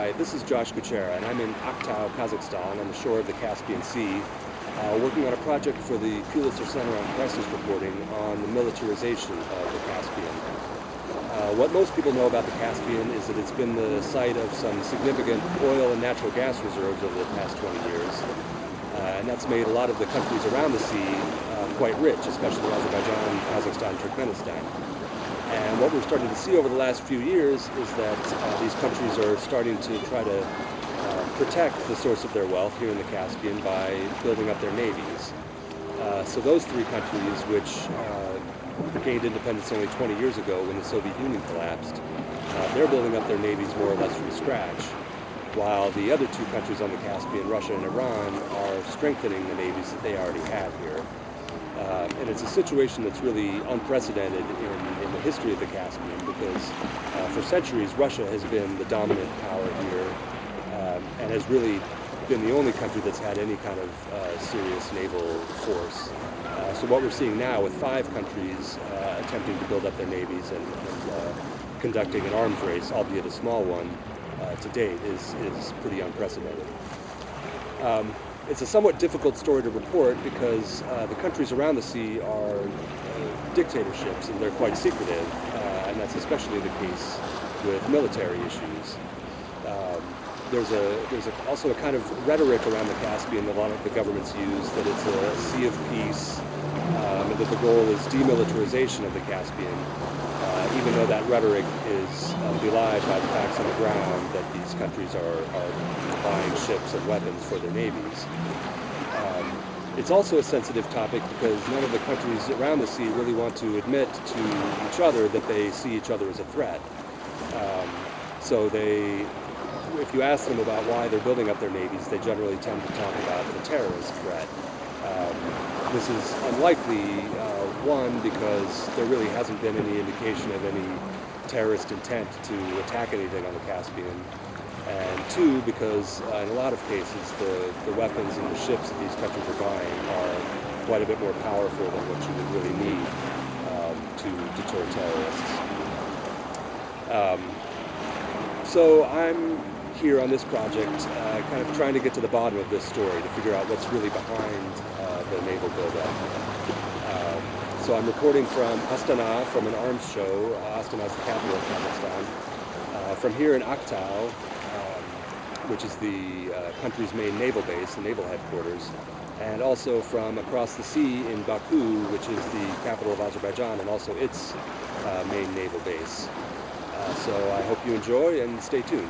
Hi, this is Josh Kuchera, and I'm in Aktau, Kazakhstan, on the shore of the Caspian Sea, working on a project for the Pulitzer Center on Crisis Reporting on the militarization of the Caspian. What most people know about the Caspian is that it's been the site of some significant oil and natural gas reserves over the past 20 years, and that's made a lot of the countries around the sea quite rich, especially Azerbaijan, Kazakhstan, Turkmenistan. And what we're starting to see over the last few years is that these countries are starting to try to protect the source of their wealth here in the Caspian by building up their navies. So those three countries, which gained independence only 20 years ago when the Soviet Union collapsed, they're building up their navies more or less from scratch, while the other two countries on the Caspian, Russia and Iran, are strengthening the navies that they already have here. And it's a situation that's really unprecedented in the history of the Caspian because for centuries Russia has been the dominant power here and has really been the only country that's had any kind of serious naval force. So what we're seeing now with five countries attempting to build up their navies and conducting an arms race, albeit a small one, to date is pretty unprecedented. It's a somewhat difficult story to report because the countries around the sea are dictatorships and they're quite secretive, and that's especially the case with military issues. There's also a kind of rhetoric around the Caspian that a lot of the governments use, that it's a sea of peace, and that the goal is demilitarization of the Caspian, even though that rhetoric is belied by the facts on the ground that these countries are buying ships and weapons for their navies. It's also a sensitive topic because none of the countries around the sea really want to admit to each other that they see each other as a threat. So if you ask them about why they're building up their navies, they generally tend to talk about the terrorist threat. This is unlikely, one, because there really hasn't been any indication of any terrorist intent to attack anything on the Caspian, and two, because in a lot of cases the weapons and the ships that these countries are buying are quite a bit more powerful than what you would really need to deter terrorists. So I'm here on this project kind of trying to get to the bottom of this story to figure out what's really behind the naval buildup. So I'm reporting from Astana, from an arms show. Astana is the capital of Kazakhstan. From here in Aktau, which is the country's main naval base, the naval headquarters, and also from across the sea in Baku, which is the capital of Azerbaijan and also its main naval base. So I hope you enjoy and stay tuned.